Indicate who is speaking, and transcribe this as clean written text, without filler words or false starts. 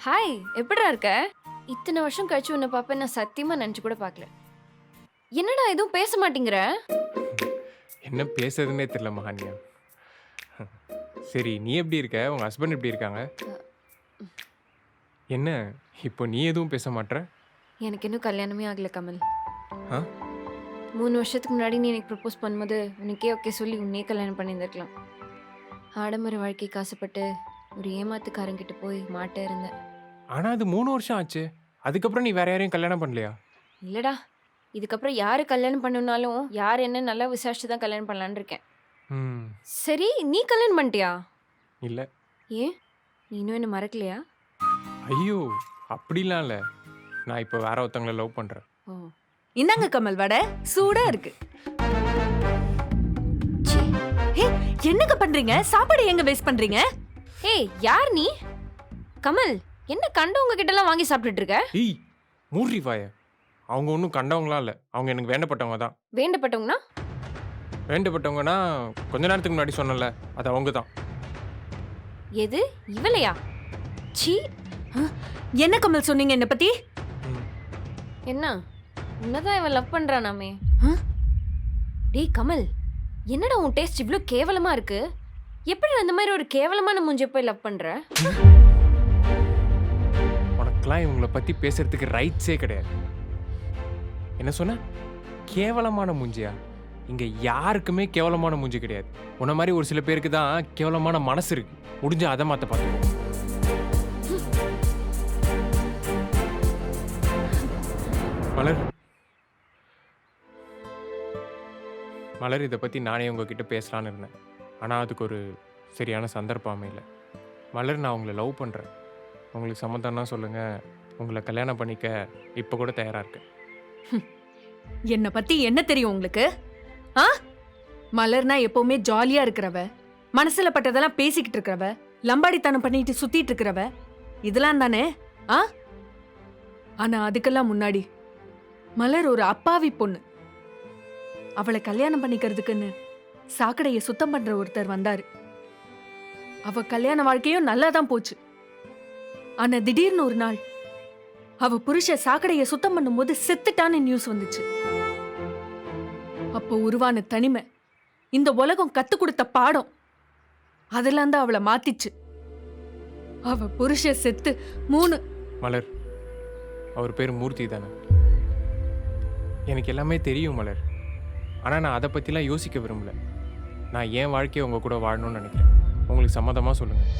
Speaker 1: Hi, எப்படிடா இருக்க? இத்தனை வருஷம் கழிச்சு உன்னை பார்ப்பேன் நான் சத்தியமா நினைச்சு கூட பார்க்கல. என்னடா எதுவும் பேச மாட்டேங்கிற?
Speaker 2: என்ன பேசுறதுன்னே தெரியல மகான்யா. சரி, நீ எப்படி இருக்க? உங்க ஹஸ்பண்ட் எப்படி இருக்காங்க? என்ன இப்போ நீ எதுவும் பேச மாட்ற?
Speaker 1: எனக்கு இன்னும் கல்யாணமே ஆகல கமல்.
Speaker 2: ஆ?
Speaker 1: 3 வருஷத்துக்கு முன்னாடி நீ எனக்கு ப்ரப்போஸ் பண்ணும்போது உனக்கே ஓகே சொல்லி உன்னையே கல்யாணம் பண்ணியிருந்திருக்கலாம். ஆடம்பர வாழ்க்கைக்கு ஆசைப்பட்டு ஒரு ஏமாத்துக்காரங்கிட்ட போய் மாட்டே இருந்தேன்.
Speaker 2: ஆனா அது 3 வருஷம் ஆச்சு. அதுக்கப்புறம் நீ வேற யாரையும் கல்யாணம் பண்ணலையா?
Speaker 1: இல்லடா, இதுக்கப்புறம் யாரு கல்யாணம் பண்ணணும்னாலும் யார் என்ன நல்லா விசாரிச்சு தான் கல்யாணம் பண்ணலான்னு இருக்கேன்.
Speaker 2: ம்.
Speaker 1: சரி, நீ கல்யாணம் பண்ணிட்டியா?
Speaker 2: இல்ல.
Speaker 1: ஏன்? நீ இன்னும் என்ன மறக்கலையா?
Speaker 2: ஐயோ! அப்படிலாம் இல்ல. நான் இப்போ வேற ஒருத்தங்கள லவ் பண்றேன்.
Speaker 1: ஓ,
Speaker 3: இந்தாங்க கமல் வடை சூடா இருக்கு.
Speaker 1: ச்சீ.
Speaker 3: ஹே, என்னங்க பண்றீங்க? சாப்பாடு எங்க வேஸ்ட் பண்றீங்க?
Speaker 1: ஏய், யார் நீ? கமல், என்ன கண்டவங்க கிட்ட எல்லாம் வாங்கி சாப்பிட்டுட்டு இருக்க?
Speaker 2: ஏய், மூடி வாய. அவங்க ஒன்றும் கண்டவங்களாம் இல்லை. அவங்க எனக்கு வேண்டப்பட்டவங்க தான்.
Speaker 1: வேண்டப்பட்டவங்கன்னா?
Speaker 2: வேண்டப்பட்டவங்கன்னா கொஞ்ச நேரத்துக்கு முன்னாடி சொன்னல, அது அவங்க தான்.
Speaker 1: எது, இவளையா? சீ.
Speaker 3: என்ன கமல் சொன்னீங்க என்ன பத்தி?
Speaker 1: என்ன, உன்னதான் இவன் லவ் பண்றானாமே.
Speaker 3: ஆ?
Speaker 1: டேய் கமல், என்னடா உன் டேஸ்ட் இவ்ளோ கேவலமா இருக்கு? எப்படி அந்த மாதிரி ஒரு கேவலமான மூஞ்ச போய் லவ் பண்ற?
Speaker 2: உனக்கெல்லாம் இவங்களை பற்றி பேசுறதுக்கு ரைட்ஸே கிடையாது. என்ன சொன்ன? கேவலமான மூஞ்சியா? இங்கே யாருக்குமே கேவலமான மூஞ்சி கிடையாது. உன்ன மாதிரி ஒரு சில பேருக்கு தான் கேவலமான மனசு இருக்கு. முடிஞ்ச அதை மாற்ற பார்த்துக்கோ. மலர், மலர், இதை பற்றி நானே உங்ககிட்ட பேசலான்னு இருந்தேன். ஆனால் அதுக்கு ஒரு சரியான சந்தர்ப்பமே இல்லை. மலர், நான் உங்களை லவ் பண்ணுறேன். உங்களுக்கு சம்மந்தம்னா சொல்லுங்கள். உங்களை கல்யாணம் பண்ணிக்க இப்போ கூட தயாராக இருக்கேன்.
Speaker 3: என்ன பத்தி என்ன தெரியும் உங்களுக்கு? ஆ? மலர்னா எப்பவுமே ஜாலியா இருக்கிறவ, மனசுல பட்டதெல்லாம் பேசிக்கிட்டு இருக்கிறவ, லம்பாடித்தனம் பண்ணிட்டு சுத்திட்டு இருக்கிறவ, இதெல்லாம் தானே? ஆ? ஆனா அதுக்கெல்லாம் முன்னாடி மலர் ஒரு அப்பாவி பொண்ணு. அவளை கல்யாணம் பண்ணிக்கிறதுக்குன்னு சாக்கடையை சுத்தம் பண்ற ஒருத்தர் வந்தாரு. அவ கல்யாண வாழ்க்கையும் நல்லா தான் போச்சு. ஆனா திடீர்னு ஒரு நாள் அவ புருஷ சாக்கடையை சுத்தம் பண்ணும்போது செத்துட்டான்னு நியூஸ் வந்துச்சு. அப்போ உருவான தனிமை, இந்த உலகம் கத்து கொடுத்த பாடம், அதெல்லாம் தான் அவளை மாத்திச்சு. அவ புருஷ செத்து 3.
Speaker 2: மலர், அவர் பேர் மூர்த்தி தானே? எனக்கு எல்லாமே தெரியும் மலர். ஆனால் நான் அதை பற்றிலாம் யோசிக்க விரும்பல. நான் என் வாழ்க்கையை உங்கள் கூட வாழணும்னு நினைக்கிறேன். உங்களுக்கு சம்மதமாக சொல்லுங்கள்.